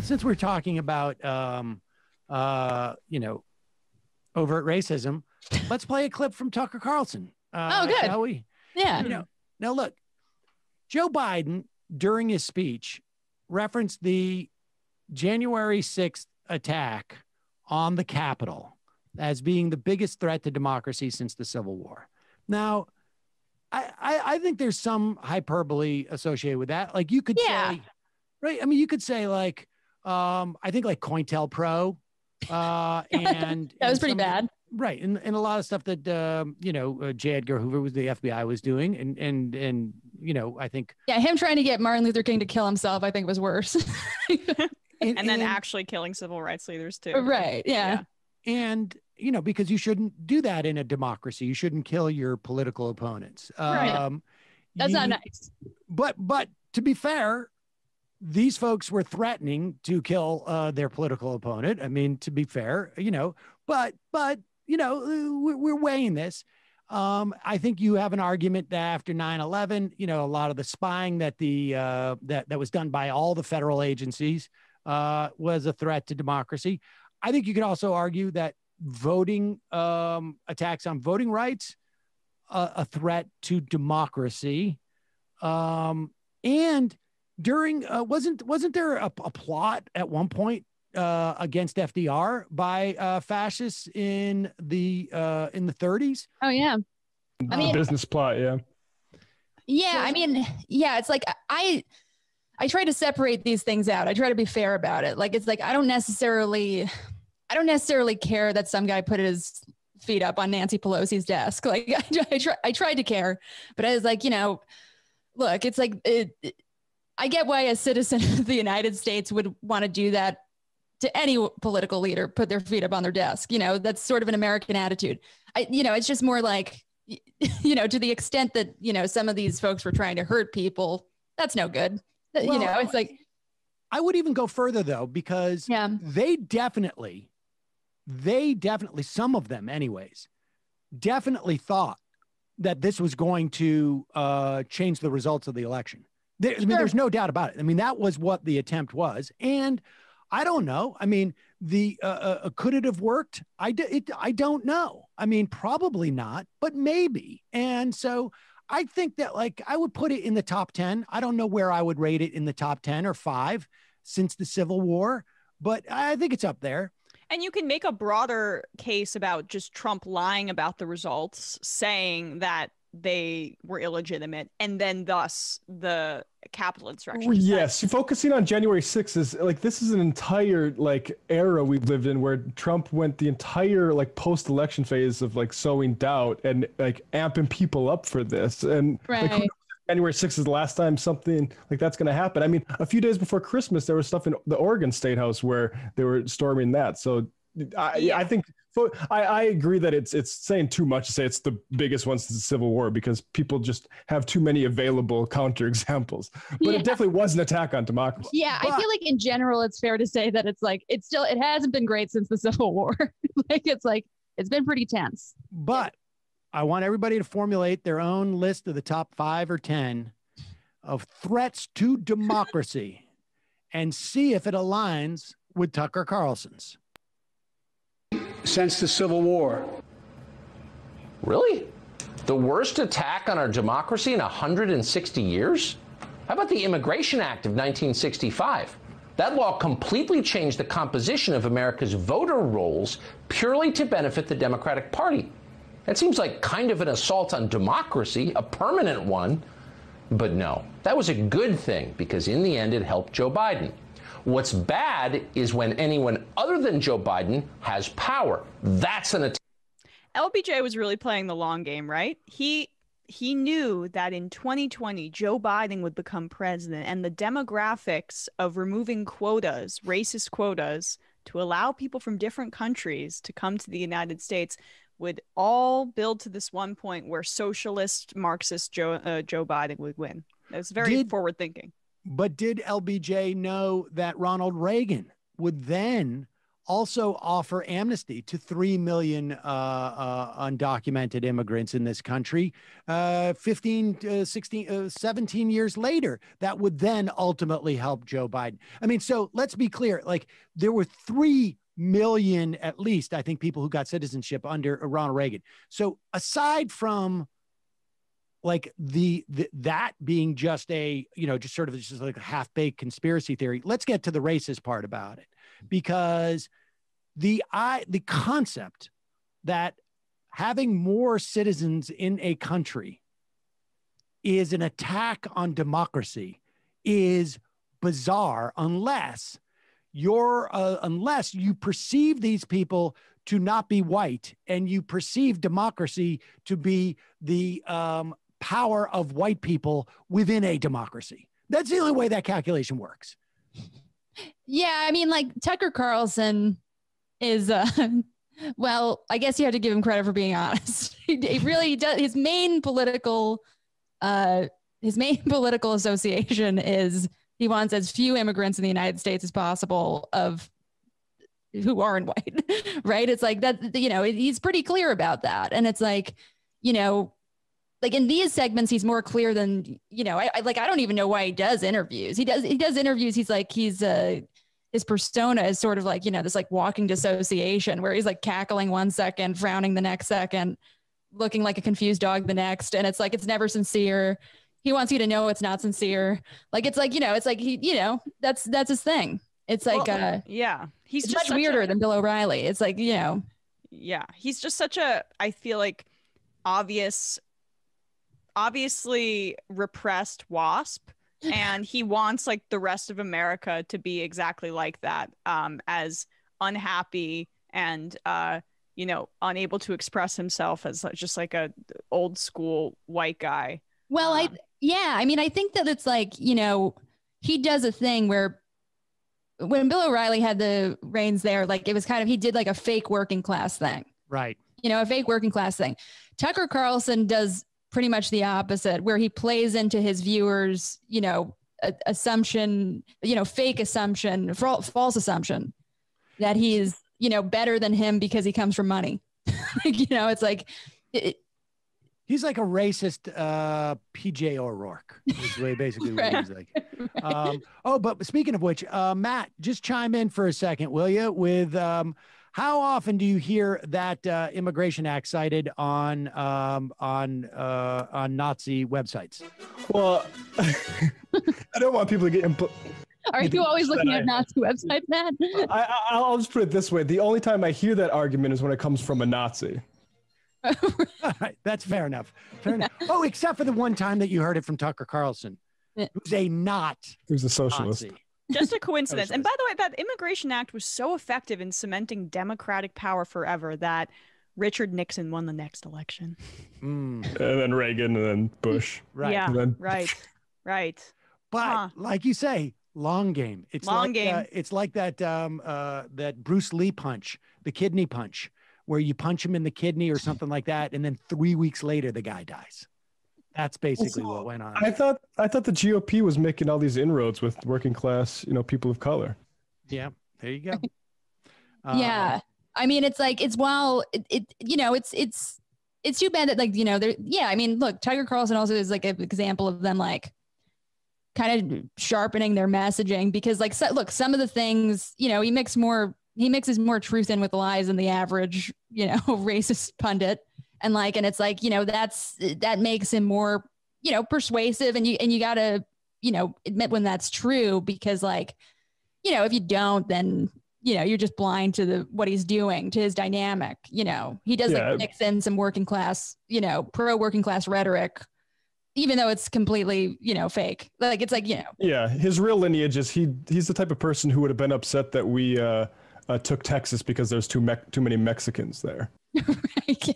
since we're talking about, overt racism, let's play a clip from Tucker Carlson. Good. Shall we? Yeah. Now look, Joe Biden during his speech referenced the January 6th attack on the Capitol as being the biggest threat to democracy since the Civil War. Now, I think there's some hyperbole associated with that. Like you could say, right? I mean, you could say like, I think like COINTELPRO, and that was pretty bad. Right. And a lot of stuff that, J. Edgar Hoover was the FBI was doing. And I think. Yeah. Him trying to get Martin Luther King to kill himself, I think was worse. and then actually killing civil rights leaders too. Right. Yeah. And, because you shouldn't do that in a democracy. You shouldn't kill your political opponents. Right. That's not nice. But to be fair, these folks were threatening to kill their political opponent. I mean, to be fair, but we're weighing this. I think you have an argument that after 9/11, a lot of the spying that that was done by all the federal agencies was a threat to democracy. I think you could also argue that voting attacks on voting rights, a threat to democracy, and during wasn't there a plot at one point against FDR by fascists in the 30s? Oh yeah, I mean business plot. Yeah. Yeah, I mean, yeah. It's like I try to separate these things out. I try to be fair about it. Like it's like I don't necessarily care that some guy put his feet up on Nancy Pelosi's desk. Like I tried to care, but I was like, look, it's like I get why a citizen of the United States would want to do that to any political leader, put their feet up on their desk. That's sort of an American attitude. It's just more like, to the extent that, some of these folks were trying to hurt people, that's no good. Well, it's like. I would even go further though, because they definitely, some of them anyways, definitely thought that this was going to change the results of the election. There's no doubt about it. I mean, that was what the attempt was. And I don't know. I mean, could it have worked? I don't know. I mean, probably not, but maybe. And so I think that I would put it in the top 10. I don't know where I would rate it in the top 10 or 5 since the Civil War, but I think it's up there. And you can make a broader case about just Trump lying about the results, saying that they were illegitimate, and then thus the Capitol insurrection. Yes, focusing on January 6th is this is an entire era we've lived in where Trump went the entire post-election phase of sowing doubt and amping people up for this. And January 6th is the last time something like that's going to happen. I mean, a few days before Christmas, there was stuff in the Oregon State House where they were storming that. So I think I agree that it's saying too much to say it's the biggest one since the Civil War, because people just have too many available counterexamples. But it definitely was an attack on democracy. Yeah, I feel like in general, it's fair to say that it hasn't been great since the Civil War. It's been pretty tense. But I want everybody to formulate their own list of the top 5 or 10 of threats to democracy and see if it aligns with Tucker Carlson's. Since the Civil War. Really? The worst attack on our democracy in 160 years? How about the Immigration Act of 1965? That law completely changed the composition of America's voter rolls purely to benefit the Democratic Party. That seems like kind of an assault on democracy, a permanent one. But no, that was a good thing because in the end it helped Joe Biden. What's bad is when anyone other than Joe Biden has power. That's an attack. LBJ was really playing the long game, right? He knew that in 2020, Joe Biden would become president, and the demographics of removing quotas, racist quotas, to allow people from different countries to come to the United States would all build to this one point where socialist, Marxist Joe Biden would win. It's very forward thinking. But did LBJ know that Ronald Reagan would then also offer amnesty to 3 million undocumented immigrants in this country 15, 16, 17 years later. That would then ultimately help Joe Biden. I mean, so let's be clear, like there were 3 million, at least, I think, people who got citizenship under Ronald Reagan. So aside from like that being just a, just sort of just like a half-baked conspiracy theory, let's get to the racist part about it. Because the concept that having more citizens in a country is an attack on democracy is bizarre unless you perceive these people to not be white and you perceive democracy to be the power of white people within a democracy. That's the only way that calculation works. Yeah, I mean, like Tucker Carlson is, well, I guess you have to give him credit for being honest. He really does. His main political association is he wants as few immigrants in the United States as possible of who aren't white, right? It's like that, he's pretty clear about that. And it's like, like in these segments, he's more clear than, I don't even know why he does interviews. He does interviews. His persona is sort of like, this like walking dissociation where he's like cackling one second, frowning the next second, looking like a confused dog the next. And it's like, it's never sincere. He wants you to know it's not sincere. Like, it's like, it's like he, that's his thing. It's like, yeah, he's it's just much weirder than Bill O'Reilly. It's like, yeah, he's just such I feel like obviously repressed WASP. And he wants like the rest of America to be exactly like that, as unhappy and, unable to express himself as just like a old school white guy. Well, I think that it's like, he does a thing where when Bill O'Reilly had the reins there, like it was kind of, he did like a fake working class thing. Right. A fake working class thing. Tucker Carlson does pretty much the opposite, where he plays into his viewers, assumption, fake assumption, false assumption that he's, better than him because he comes from money. It's like, he's like a racist PJ O'Rourke is basically what Right. he's like. But speaking of which, Matt, just chime in for a second, will you? With how often do you hear that Immigration Act cited on Nazi websites? Well, I don't want people to get are you always looking at Nazi websites, Matt? I'll just put it this way. The only time I hear that argument is when it comes from a Nazi. All right, that's fair enough. Fair enough. Oh, except for the one time that you heard it from Tucker Carlson, who's who's a socialist. Nazi. Just a coincidence. And by the way, that Immigration Act was so effective in cementing Democratic power forever that Richard Nixon won the next election. And then Reagan and then Bush. Right. Yeah, then... right. But like you say, long game. It's long like, game. It's like that that Bruce Lee punch, the kidney punch, where you punch him in the kidney or something like that, and then 3 weeks later the guy dies. That's basically what went on. I thought the GOP was making all these inroads with working class, people of color. Yeah, there you go. Yeah, I mean, it's like it's too bad that I mean, look, Tucker Carlson also is like an example of them like kind of sharpening their messaging because look, some of the things he mixes more truth in with lies than the average racist pundit. And it's like, that makes him more, persuasive and you gotta, admit when that's true because if you don't, then, you're just blind to what he's doing to his dynamic, he does mix in some working class, pro working class rhetoric, even though it's completely, fake. It's like, Yeah. His real lineage is he's the type of person who would have been upset that we took Texas because there's too many Mexicans there. Right.